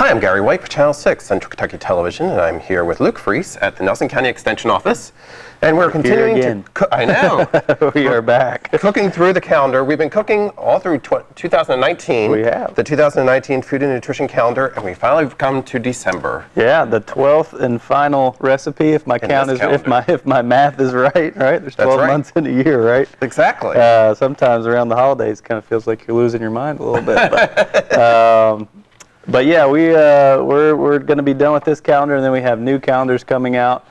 Hi, I'm Gary White for Channel 6, Central Kentucky Television, and I'm here with Luke Freese at the Nelson County Extension Office. And we're continuing to cook. I know. We are back. Cooking through the calendar. We've been cooking all through 2019. We have. The 2019 Food and Nutrition Calendar, and we finally come to December. Yeah, the 12th and final recipe, if my count is, if my math is right? There's 12 months in a year, right? Exactly. Sometimes around the holidays, kind of feels like you're losing your mind a little bit. But yeah, we're going to be done with this calendar, and then we have new calendars coming out.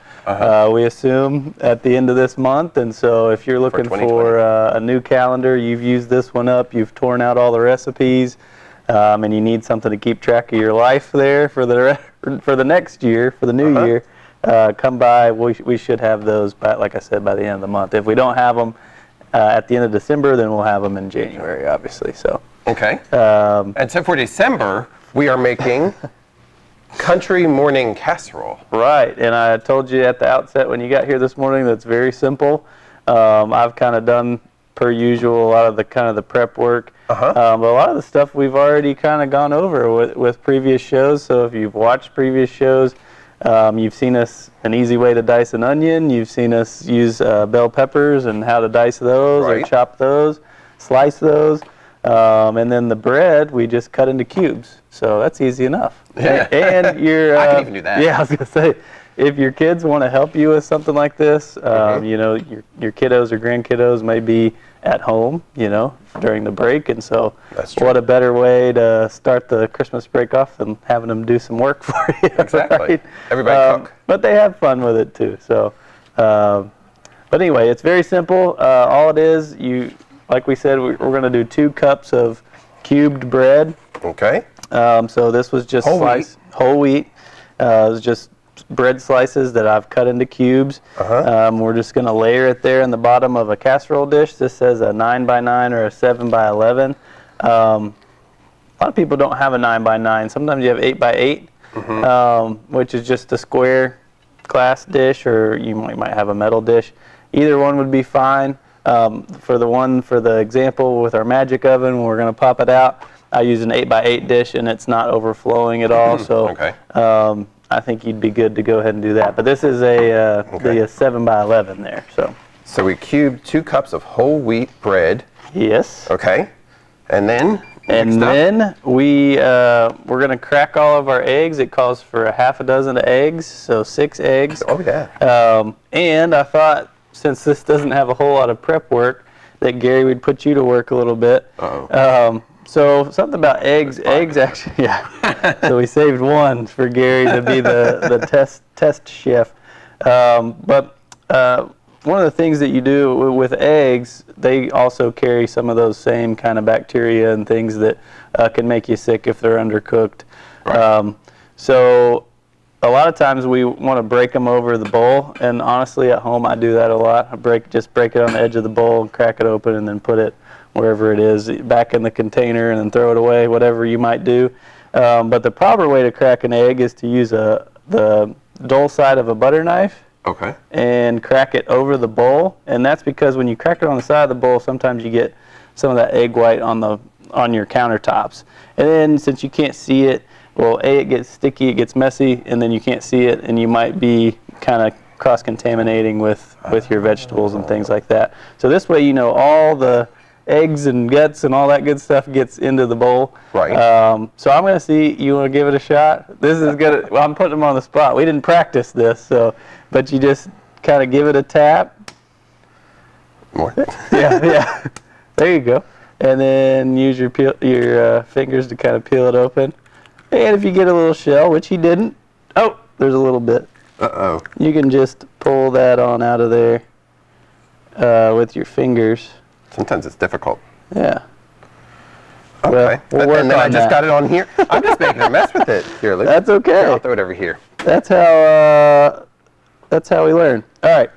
We assume at the end of this month, and so if you're looking for a new calendar, you've used this one up, you've torn out all the recipes, and you need something to keep track of your life there for the next year, for the new year, come by. We should have those, like I said, by the end of the month. If we don't have them at the end of December, then we'll have them in January, obviously. So okay. And so for December, we are making country morning casserole. Right, and I told you at the outset when you got here this morning that's very simple. I've kind of done, per usual, a lot of the prep work. But a lot of the stuff we've already kind of gone over with previous shows. So if you've watched previous shows, you've seen an easy way to dice an onion. You've seen us use bell peppers and how to dice those or chop those, slice those. And then the bread, we just cut into cubes. So that's easy enough. Yeah. And you're, I can even do that. Yeah, I was going to say, if your kids want to help you with something like this, you know, your kiddos or grandkiddos may be at home, you know, during the break. And so what a better way to start the Christmas break off than having them do some work for you. Exactly. Right? Everybody cook. But they have fun with it too. So, but anyway, it's very simple. All it is, like we said, we're going to do 2 cups of cubed bread. Okay. So this was just whole wheat. It was just bread slices that I've cut into cubes. We're just going to layer it there in the bottom of a casserole dish. This says a 9x9 or a 7x11. A lot of people don't have a 9x9. Sometimes you have 8x8, which is just a square glass dish, or you might have a metal dish. Either one would be fine. For the example with our magic oven, we're going to pop it out. I use an 8x8 dish, and it's not overflowing at all. So I think you'd be good to go ahead and do that. But this is the 7x11 there. So we cubed 2 cups of whole wheat bread. Yes. Okay. And then? We're going to crack all of our eggs. It calls for a half a dozen of eggs, so 6 eggs. Oh, yeah. And I thought, since this doesn't have a whole lot of prep work, that Gary would put you to work a little bit. So something about eggs. Eggs actually, yeah. So we saved one for Gary to be the test chef. But one of the things that you do with eggs, they also carry some of those same kind of bacteria and things that can make you sick if they're undercooked. Right. So a lot of times we want to break them over the bowl, and honestly at home I do that a lot. I just break it on the edge of the bowl and crack it open and then put it wherever it is, back in the container, and then throw it away, whatever you might do. But the proper way to crack an egg is to use the dull side of a butter knife and crack it over the bowl. And that's because when you crack it on the side of the bowl, sometimes you get some of that egg white on your countertops. And then since you can't see it, well, A, it gets sticky, it gets messy, and then you can't see it, and you might be kind of cross-contaminating with your vegetables and things like that. So this way, you know, all the eggs and guts and all that good stuff gets into the bowl. Right. So I'm going to see, you want to give it a shot? This is going to, well, I'm putting them on the spot. We didn't practice this, but you just kind of give it a tap. More? Yeah. There you go. And then use your fingers to kind of peel it open. And if you get a little shell, which he didn't, oh, there's a little bit. Uh-oh. You can just pull that on out of there with your fingers. Sometimes it's difficult. Yeah. Okay. Well, and then I just got it on here. I'm just making a mess with it. Here, Luke. That's okay. Here, I'll throw it over here. That's how we learn. All right.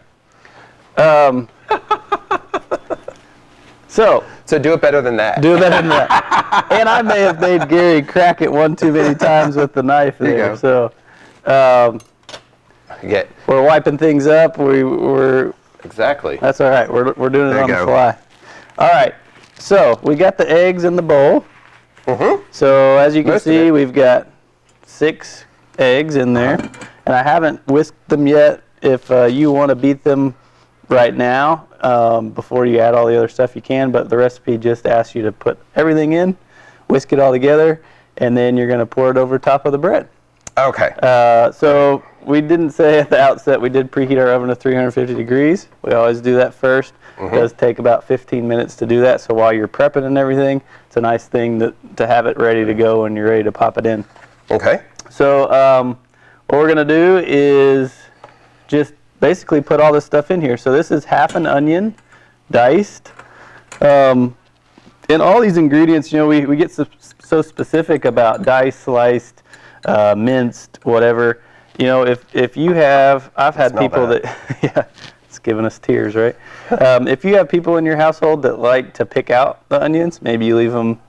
So do it better than that. Do it better than that. And I may have made Gary crack it one too many times with the knife there. So we're wiping things up. We're exactly. That's all right. We're doing it on the fly. All right. So we got the eggs in the bowl. So as you can see, we've got 6 eggs in there, and I haven't whisked them yet. If you want to beat them right now, before you add all the other stuff, you can, but the recipe just asks you to put everything in, whisk it all together, and then you're going to pour it over top of the bread. Okay. So we didn't say at the outset we did preheat our oven to 350 degrees. We always do that first. It does take about 15 minutes to do that, so while you're prepping and everything, it's a nice thing to have it ready to go when you're ready to pop it in. Okay. So what we're going to do is just basically put all this stuff in here. So this is half an onion, diced. And all these ingredients, you know, we get so specific about diced, sliced, minced, whatever. You know, if you have, I've had people that yeah, it's giving us tears, right? If you have people in your household that like to pick out the onions, maybe you leave them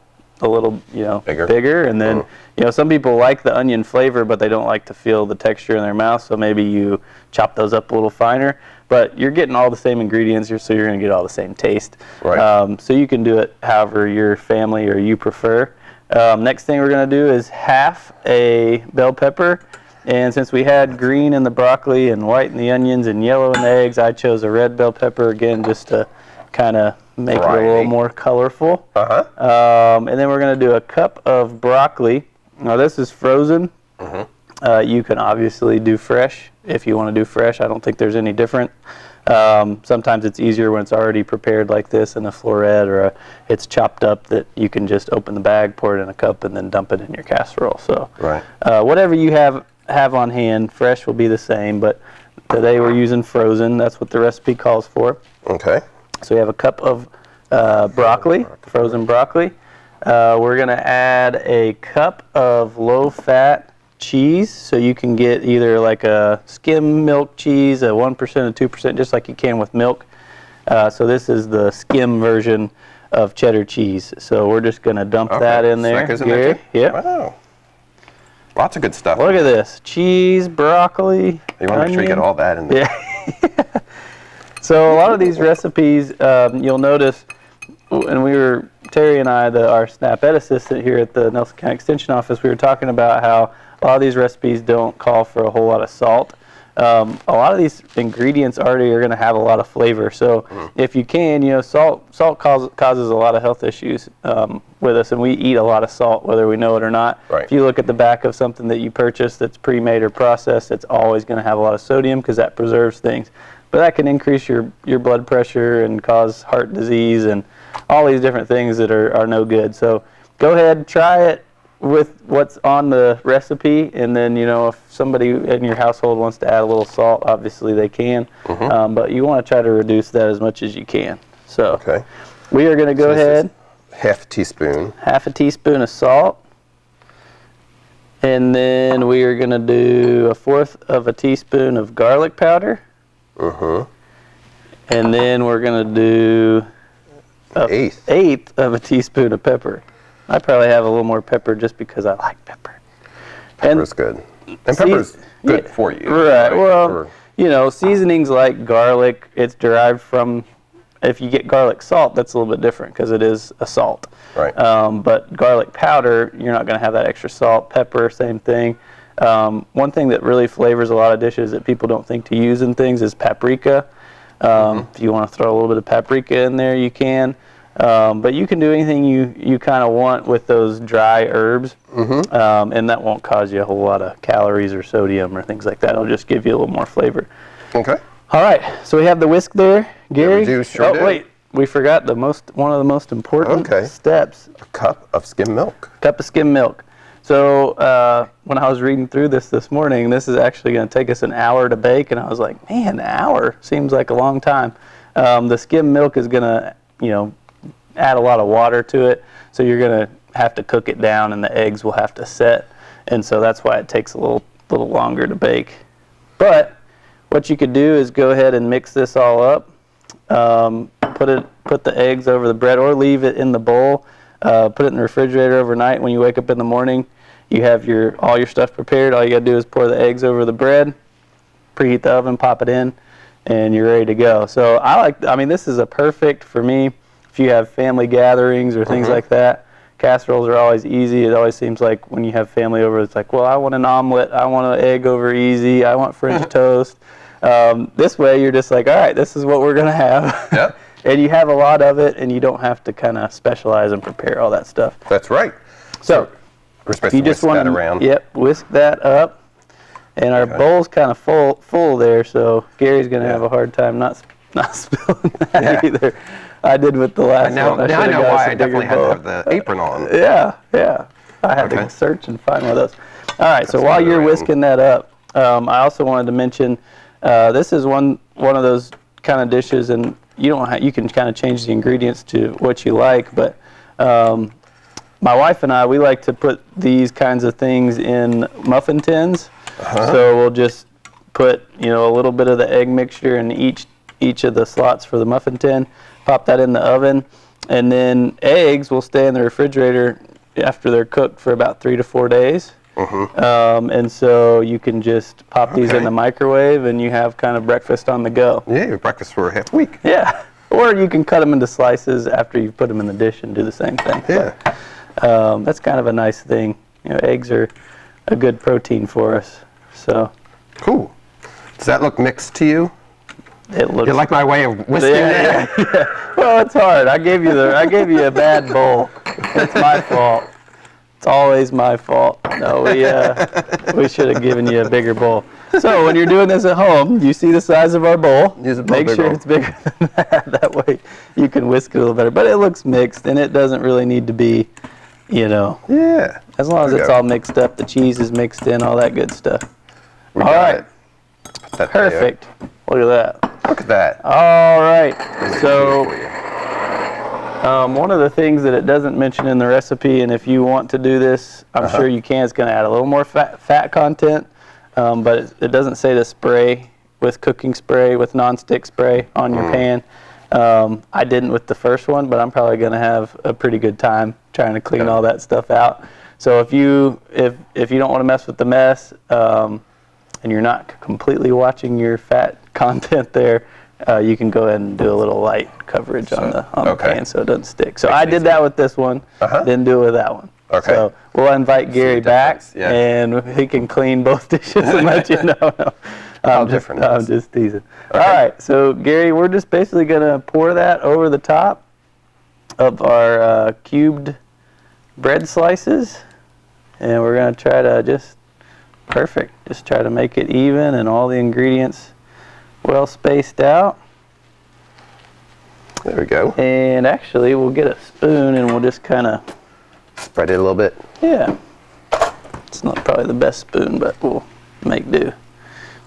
a little, you know, bigger, and then, you know, some people like the onion flavor, but they don't like to feel the texture in their mouth, so maybe you chop those up a little finer. But you're getting all the same ingredients, so you're going to get all the same taste. Right. So you can do it however your family or you prefer. Next thing we're going to do is half a bell pepper. And since we had green in the broccoli and white in the onions and yellow in the eggs, I chose a red bell pepper, again, just to kind of make it a little more colorful. And then we're going to do a cup of broccoli. Now this is frozen. You can obviously do fresh if you want to do fresh. I don't think there's any different. Sometimes it's easier when it's already prepared like this in a floret, or it's chopped up, that you can just open the bag, pour it in a cup, and then dump it in your casserole. So whatever you have on hand, fresh will be the same, but today we're using frozen. That's what the recipe calls for. Okay. So we have a cup of broccoli, frozen broccoli. We're going to add a cup of low-fat cheese, so you can get either like a skim milk cheese, a 1% or 2%, just like you can with milk. So this is the skim version of cheddar cheese. So we're just going to dump that in there. Gary? Yep. Wow. Lots of good stuff. Look at this. Cheese, broccoli, you want to make sure you get all that in there. Yeah. So a lot of these recipes, you'll notice, and Terry and I, our SNAP Ed assistant here at the Nelson County Extension Office, we were talking about how a lot of these recipes don't call for a whole lot of salt. A lot of these ingredients already are going to have a lot of flavor. So if you can, you know, salt causes a lot of health issues with us, and we eat a lot of salt whether we know it or not. If you look at the back of something that you purchase that's pre-made or processed, it's always going to have a lot of sodium because that preserves things. But that can increase your blood pressure and cause heart disease and all these different things that are no good. So go ahead, try it with what's on the recipe, and then, you know, if somebody in your household wants to add a little salt, obviously they can. But you want to try to reduce that as much as you can. So we are going to go ahead. Half a teaspoon. Half a teaspoon of salt. And then we are going to do 1/4 of a teaspoon of garlic powder. And then we're going to do an eighth of a teaspoon of pepper. I probably have a little more pepper just because I like pepper. Pepper's good. And pepper's good for you. Right. Well, you know, seasonings like garlic, it's derived from, if you get garlic salt, that's a little bit different because it is a salt. Right. But garlic powder, you're not going to have that extra salt. Pepper, same thing. One thing that really flavors a lot of dishes that people don't think to use in things is paprika. If you want to throw a little bit of paprika in there, you can. But you can do anything you kind of want with those dry herbs, and that won't cause you a whole lot of calories or sodium or things like that. It'll just give you a little more flavor. Okay. All right. So we have the whisk there, Gary. Wait, we forgot one of the most important steps. A cup of skim milk. Cup of skim milk. So when I was reading through this morning, this is actually going to take us an hour to bake, and I was like, man, an hour seems like a long time. The skim milk is going to, you know, add a lot of water to it, so you're going to have to cook it down, and the eggs will have to set, and so that's why it takes a little longer to bake. But what you could do is go ahead and mix this all up, put the eggs over the bread, or leave it in the bowl, put it in the refrigerator overnight. When you wake up in the morning, you have all your stuff prepared. All you got to do is pour the eggs over the bread, preheat the oven, pop it in, and you're ready to go. So I mean, this is a perfect, for me, if you have family gatherings or things like that, casseroles are always easy. It always seems like when you have family over, it's like, well, I want an omelet, I want an egg over easy, I want French toast. This way, you're just like, all right, this is what we're gonna have. Yep. And you have a lot of it, and you don't have to kind of specialize and prepare all that stuff. That's right. So we're supposed to whisk that around. Yep, whisk that up. And our bowl's kind of full there, so Gary's going to have a hard time not spilling that either. I did with the last one. Now I know why I definitely had to have the apron on. Yeah. I had to search and find one of those. All right, so while you're whisking that up, I also wanted to mention this is one of those kind of dishes, and you can kind of change the ingredients to what you like, but my wife and I, we like to put these kinds of things in muffin tins. So we'll just put, a little bit of the egg mixture in each of the slots for the muffin tin, pop that in the oven, and then eggs will stay in the refrigerator after they're cooked for about 3 to 4 days. And so you can just pop these in the microwave, and you have kind of breakfast on the go. Yeah, your breakfast for a half week. Yeah, or you can cut them into slices after you put them in the dish and do the same thing. Yeah. But, that's kind of a nice thing. Eggs are a good protein for us. So cool. Does that look mixed to you? It looks. You like my way of whisking that? Yeah. Well, it's hard. I gave you a bad bowl. It's my fault. It's always my fault. No, we should have given you a bigger bowl. So when you're doing this at home, you see the size of our bowl. Make sure it's bigger than that. That way you can whisk it a little better. But it looks mixed, and it doesn't really need to be, Yeah. As long as it's all mixed up, the cheese is mixed in, all that good stuff. All right. Perfect. Look at that. Look at that. All right. So one of the things that it doesn't mention in the recipe, and if you want to do this, I'm sure you can, it's going to add a little more fat content, but it doesn't say to spray with cooking spray, with nonstick spray on your pan. I didn't with the first one, but I'm probably going to have a pretty good time trying to clean all that stuff out. So if you don't want to mess with the mess, and you're not completely watching your fat content there, you can go ahead and do a little light coverage on the pan so it doesn't stick. So I did that with this one, didn't do it with that one. Okay. So we'll invite Gary back, and he can clean both dishes and let you know. How different I'm just teasing. Okay. All right, so Gary, we're just basically going to pour that over the top of our cubed bread slices, and we're going to try to just try to make it even and all the ingredients well spaced out. There we go. And actually, we'll get a spoon and we'll just kind of spread it a little bit. Yeah. It's not probably the best spoon, but we'll make do.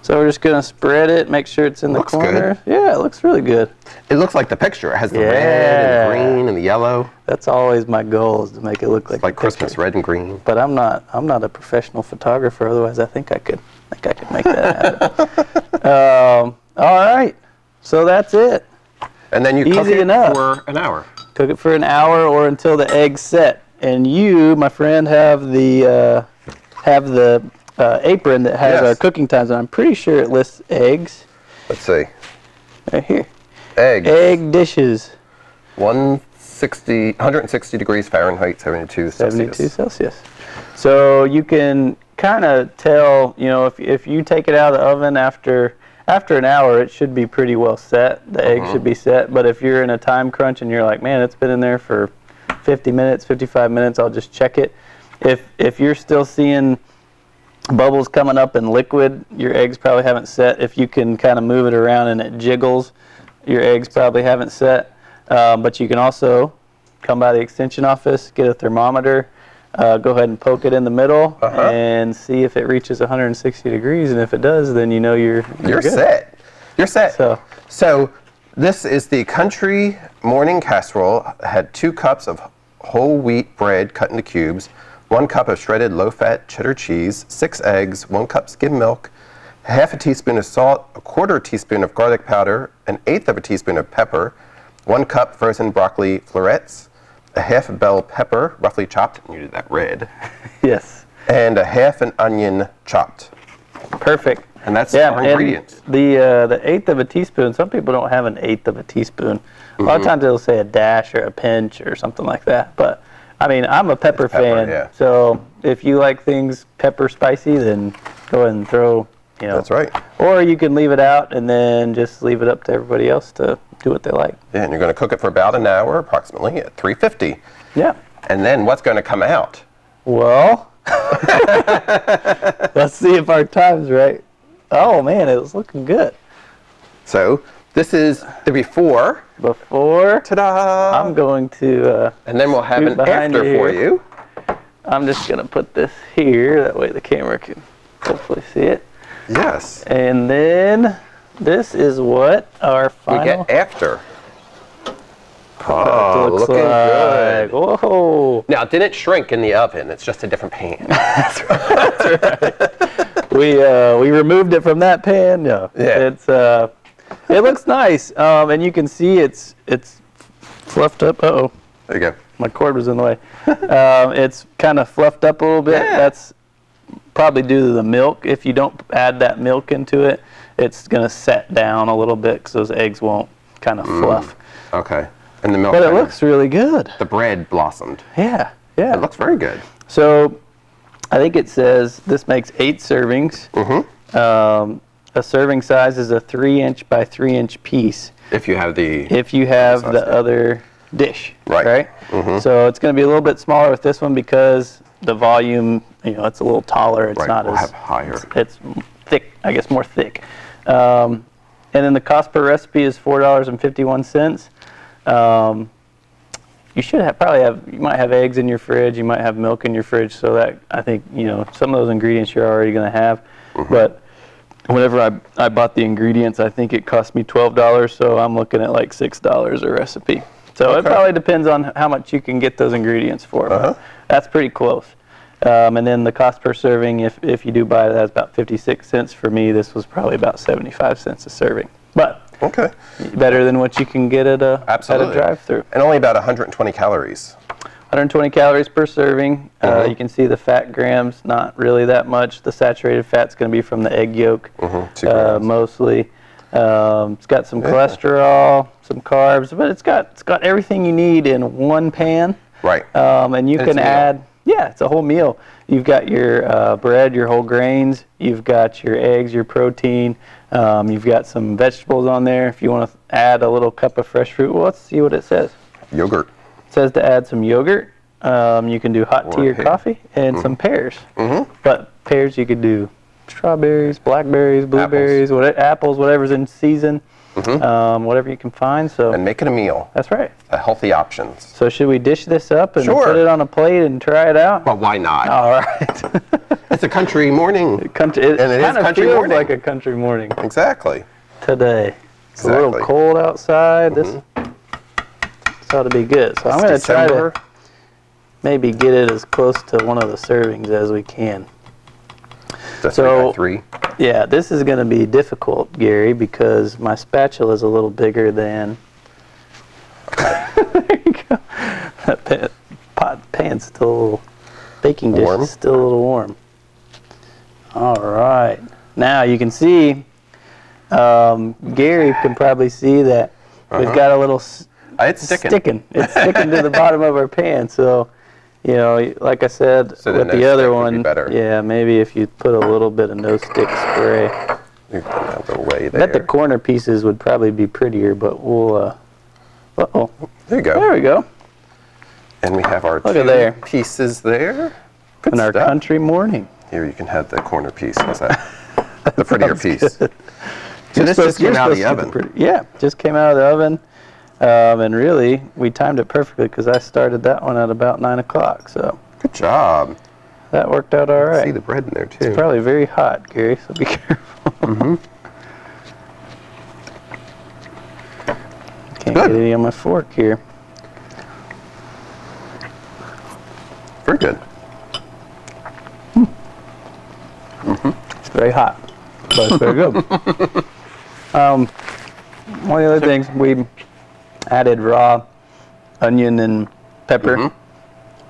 So we're just going to spread it, make sure it's in the corner. Good. Yeah, it looks really good. It looks like the picture. It has the red and the green and the yellow. That's always my goal, is to make it look like Christmas, red and green. But I'm not a professional photographer, otherwise I think I could make that happen. All right. So that's it. And then you cook it for an hour. Cook it for an hour or until the eggs set. And you, my friend, have the apron that has our cooking times, and I'm pretty sure it lists eggs. Let's see. Right here. Eggs. Egg dishes. 160 degrees Fahrenheit, 72 Celsius. 72 Celsius. So you can kind of tell, if you take it out of the oven after an hour, it should be pretty well set. The egg should be set. But if you're in a time crunch and you're like, man, it's been in there for 50 minutes, 55 minutes, I'll just check it. If you're still seeing bubbles coming up in liquid, your eggs probably haven't set. If you can kind of move it around and it jiggles, your eggs probably haven't set. But you can also come by the extension office, get a thermometer, go ahead and poke it in the middle and see if it reaches 160 degrees. And if it does, then you know you're set. You're set. So this is the country morning casserole. It had 2 cups of whole wheat bread cut into cubes, 1 cup of shredded low-fat cheddar cheese, 6 eggs, 1 cup skim milk, half a teaspoon of salt, a quarter teaspoon of garlic powder, an eighth of a teaspoon of pepper, 1 cup frozen broccoli florets, a half a bell pepper, roughly chopped, and you did that red. Yes. And a half an onion chopped. Perfect. And that's our ingredients. The eighth of a teaspoon, some people don't have an eighth of a teaspoon. A lot of times they'll say a dash or a pinch or something like that, but I mean, I'm a pepper fan, yeah. so if you like things pepper spicy, then go ahead and throw, you know. That's right. Or you can leave it out and then just leave it up to everybody else to do what they like. Yeah, and you're going to cook it for about an hour, approximately, at 350. Yeah. And then what's going to come out? Well, let's see if our time's right. Oh, man, it was looking good. So this is the before. Before. Ta-da! I'm going to... and then we'll have an after for you. I'm just going to put this here. That way the camera can hopefully see it. Yes. And then this is what our final... We get after. Oh, looks looking like. good. Whoa. Now, it didn't shrink in the oven. It's just a different pan. That's right. We removed it from that pan. No. Yeah. It's it looks nice. And you can see it's fluffed up. Uh-oh. There you go. My cord was in the way. It's kind of fluffed up a little bit. Yeah. That's probably due to the milk. If you don't add that milk into it, it's going to set down a little bit because those eggs won't kind of fluff. Okay. And the milk. But it looks really good. The bread blossomed. Yeah, yeah. It looks very good. So I think it says this makes 8 servings. Mm-hmm. A serving size is a 3-inch by 3-inch piece. If you have the... If you have the other dish. Right. Mm-hmm. So it's going to be a little bit smaller with this one because the volume, you know, it's a little taller. It's not we'll as have higher. It's thick, I guess, more thick. And then the cost per recipe is $4.51. You should you might have eggs in your fridge, you might have milk in your fridge, so that, I think, you know, some of those ingredients you're already going to have. But whenever I bought the ingredients, I think it cost me $12, so I'm looking at like $6 a recipe. So it probably depends on how much you can get those ingredients for. But that's pretty close. And then the cost per serving, if you do buy it, that's about 56 cents. For me, this was probably about 75 cents a serving. But better than what you can get at a drive-thru. And only about 120 calories. 120 calories per serving. You can see the fat grams, not really that much. The saturated fat's going to be from the egg yolk, 2 grams. mostly. It's got some cholesterol, some carbs, but it's got everything you need in one pan. Right. And you can add, it's a whole meal. You've got your bread, your whole grains. You've got your eggs, your protein. You've got some vegetables on there. If you want to add a little cup of fresh fruit, well, let's see what it says. Yogurt. It says to add some yogurt. You can do hot tea or coffee and some pears. But pears, you could do strawberries, blackberries, blueberries, apples, whatever's in season, whatever you can find. So and make it a meal. That's right. Healthy options. So should we dish this up and put it on a plate and try it out? Well, why not? All right. It's a country morning. It kind of feels like a country morning. Exactly. Today. It's a little cold outside. This ought to be good. So I'm going to try to maybe get it as close to one of the servings as we can. So 3 by 3. Yeah, this is going to be difficult, Gary, because my spatula is a little bigger than. There you go. That pan's still a little. Baking dish is still a little warm. All right. Now you can see. Gary can probably see that we've got a little. It's sticking. It's sticking to the bottom of our pan. So, you know, like I said, with the other one, yeah, maybe if you put a little bit of no stick spray. You put that little way there. I bet the corner pieces would probably be prettier, but we'll. There you go. There we go. And we have our 2 pieces there. Good and our stuff. Country morning. Here, you can have the corner piece. How's that? The prettier piece. This just came out of the oven. Just came out of the oven. And really, we timed it perfectly because I started that one at about 9 o'clock. So good job. That worked out all right. See the bread in there too. It's probably very hot, Gary. So be careful. Can't get any on my fork here. Very good. It's very hot, but it's very good. One of the other things, we added raw onion and pepper.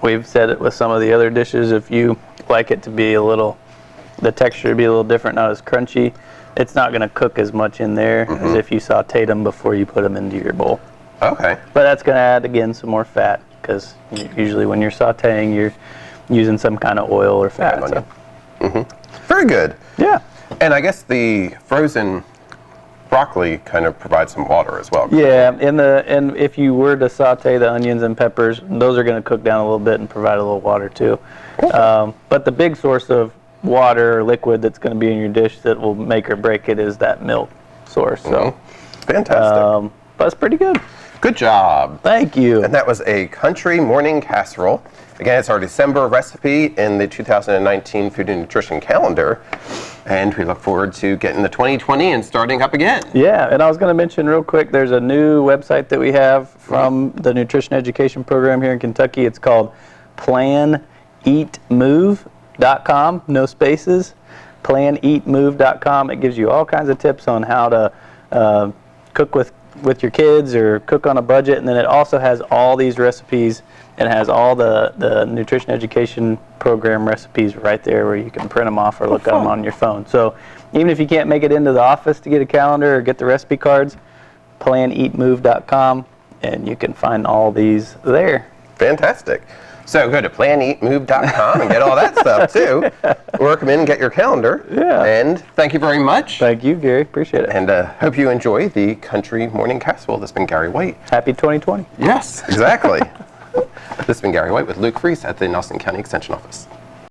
We've said it with some of the other dishes. If you like it to be the texture to be a little different, not as crunchy, it's not going to cook as much in there as if you sauteed them before you put them into your bowl. Okay. But that's going to add, again, some more fat. because usually when you're sautéing, you're using some kind of oil or fat. Very good. Yeah. And I guess the frozen broccoli kind of provides some water as well. Yeah, and if you were to saute the onions and peppers, those are going to cook down a little bit and provide a little water too. But the big source of water or liquid that's going to be in your dish that will make or break it is that milk source. So, fantastic. But it's pretty good. Good job. Thank you. And that was a country morning casserole. Again, it's our December recipe in the 2019 Food and Nutrition calendar. And we look forward to getting the 2020 and starting up again. Yeah, and I was going to mention real quick, there's a new website that we have from the nutrition education program here in Kentucky. It's called planeatmove.com, no spaces, planeatmove.com. It gives you all kinds of tips on how to cook with your kids or cook on a budget, and then it also has all these recipes and has all the nutrition education program recipes right there where you can print them off or look at them on your phone. So even if you can't make it into the office to get a calendar or get the recipe cards, planeatmove.com, and you can find all these there. Fantastic. So go to planeatmove.com and get all that stuff too. Or come in and get your calendar. Yeah. And thank you very much. Thank you, Gary. Appreciate it. And hope you enjoy the country morning casserole. This has been Gary White. Happy 2020. Yes, exactly. This has been Gary White with Luke Freese at the Nelson County Extension Office.